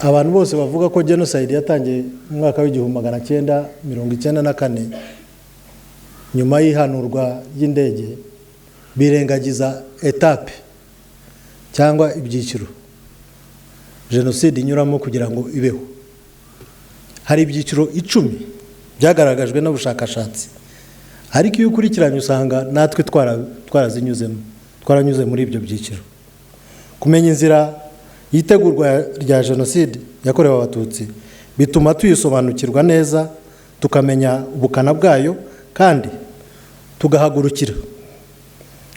abantu bose bavuga ko genocide yatangiye mu mwaka w'1994 nyuma y'ihanurwa y'indege birengagiza etape cyangwa ibyiciro genocide inyuramo kugira ngo ibeho. Hari ibyiciro 10 byagaragajwe n'ubushakashatsi, ariko iyo ukurikiranye usanga natwe twaranyuze muri ibyo byiciro. Kumenya inzira yitegurwa rya genocide yakorewe abatutsi bituma tuyisobanukirwa neza, tukamenya ubukana bwayo, kandi tugahagurukira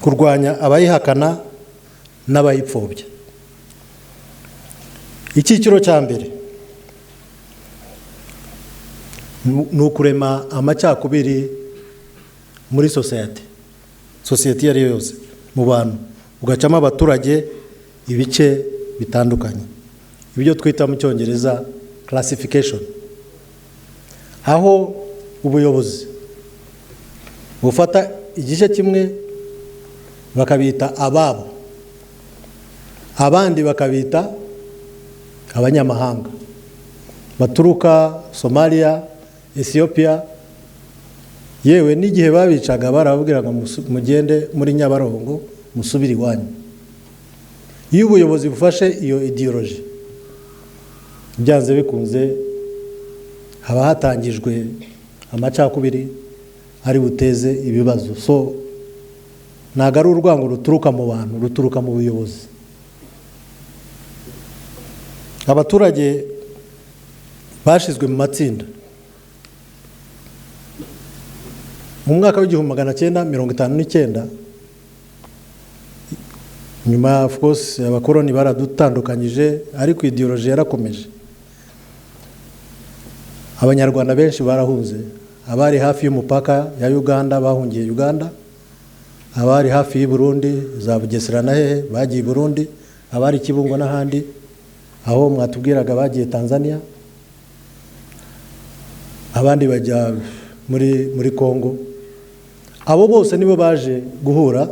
kurwanya abayihakana n'abayipfobya. Icyiciro cya mbere ni ukurema amacakubiri muri sosiyete yari yose mu bantu, ugacamo abaturage ibice bitandukanye, ibyo twita mu cyongereza classification, aho ubuyobozi bufata igice kimwe bakabita ababo, abandi bakabita abanyamahanga baturuka Somalia, Ethiopia, yewe n'igihe babicaga barababwira ngo mugende muri Nyabarongo musubire iwanyu. Iyo ubuyobozi bufashe iyo ideology, byanze bikunze haba hatangijwe amacakubiri ari buteze ibibazo. So ntago ari urwango ruturuka mu bantu, ruturuka mu buyobozi. Abaturage bashizwe mu matsinda mu mwaka w'1959, nyuma of course abakoroni baradutandukanyije, ariko ideology yarakomeje. Abanyarwanda benshi barahunze, abari hafi y'umupaka ya Uganda bahungiye Uganda, abari hafi y'u Burundi za Bugesera na hehe bagiye Burundi, abari Kibungo n'ahandi, aho mwatubwiraga bagiye Tanzania, abandi bajya muri Kongo. Abo bose nibo baje guhura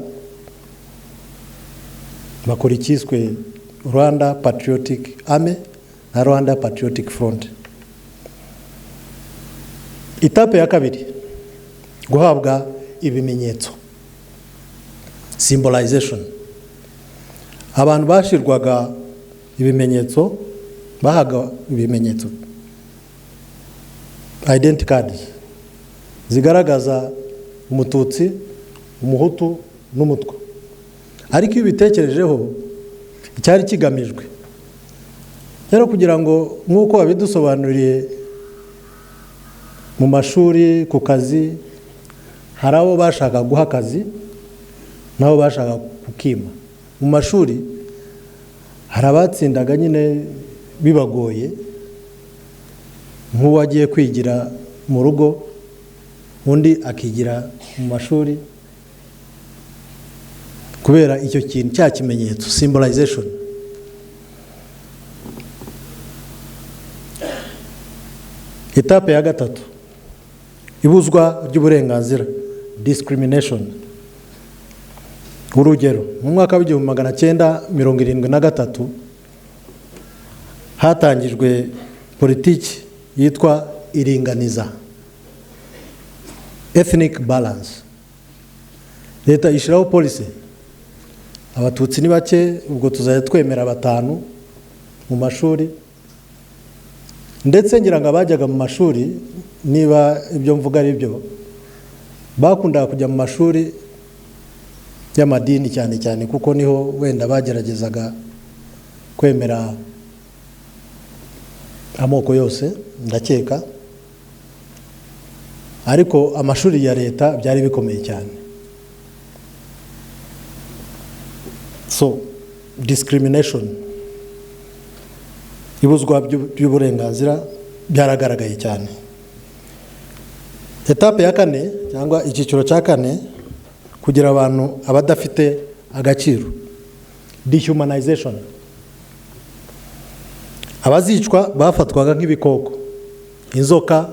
bakora ikiswe Rwanda Patriotic Army na Rwanda Patriotic Front. Etape ya kabiri, guhabwa ibimenyetso, symbolization. Abantu bashirwaga ibimenyetso, bahaga ibimenyetso, identity cards zigaragaza umututsi, umuhutu n'umutwa. Ariko iyo bitekerejeho icyari kigamijwe rero kugira ngo nk'uko babidusobanuriye mu mashuri, ku kazi, hari abo bashaka guha akazi nabo bashaka kukima. Mu mashuri hari abatsindaga nyine bibagoye, nk'uwagiye kwigira mu rugo, undi akigira mu mashuri, kubera icyo kintu cya kimenyetso, symbolization. Etape ya gatatu, ibuzwa ry'uburenganzira, discrimination. Urugero, mu mwaka w'1973 hatangijwe politiki yitwa iringaniza, ethnic balance. Leta ishiraho policy, abatutsi ni bake, ubwo tuzajya twemera 5 mu mashuri. Ndetse ngira ngo abajyaga mu mashuri, niba ibyo mvuga ari byo, bakundaga kujya mu mashuri y'amadini cyane cyane, kuko niho wenda bageragezaga kwemera amoko yose ndakeka. Ariko amashuri ya leta byari bikomeye cyane. So discrimination, ibuzwa by'uburenganzira byaragaragaye cyane. Etape ya 4 cyangwa icyiciro cya 4, kugira abantu abadafite agaciro, dehumanization. Abazicwa bafatwaga nk'ibikoko, inzoka,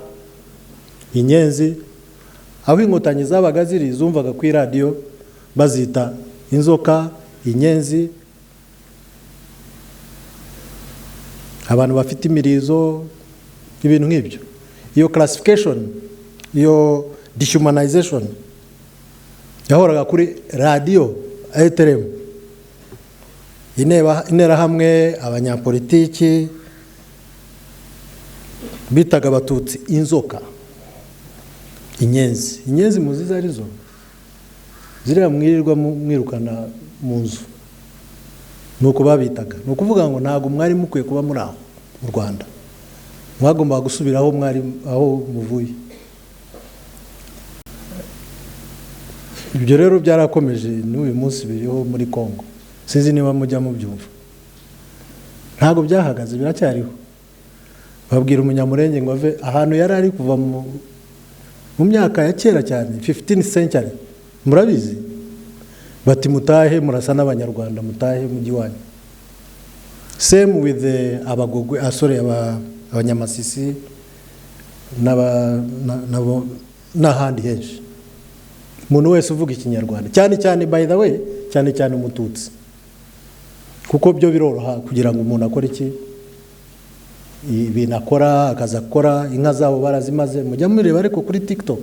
inyenzi. Aho inkotanyi zabaga ziri zumvaga ku radio bazita inzoka, inyenzi. abantu bafite imirizo, ibintu nk'ibyo. Iyo classification, iyo dehumanization yahoraga kuri radio ATRM. Interahamwe, abanyapolitiki bitaga abatutsi inzoka, inyenzi muziza arizo ziriya mwirirwa mwirukana mu nzu, nuko babitaga. Nukuvuga ngo ntago mwari mukwiye kuba muri aho mu Rwanda, mwagomba gusubira aho mwari, aho muvuye. Ibyo rero byarakomeje n'uyu munsi biriho muri Kongo, sinzi niba mujya mu byumva. Ntago byahagaze, biracyariho. Babwira umunyamurenge ngo ave ahantu yari ari kuva mu myaka ya kera cyane, 15th century, murabizi, bati mutahe murasa n'abanyarwanda, mutahe mujyi wanyu. Same with abagogwe, abanyamasisi n'ahandi henshi. Umuntu wese uvuga ikinyarwanda, cyane by the way, cyane umututsi, kuko byo biroroha kugira ngo umuntu akore iki, ibintu akora, akaza akora. Inka zabo barazimaze, mujya mureba ariko kuri TikTok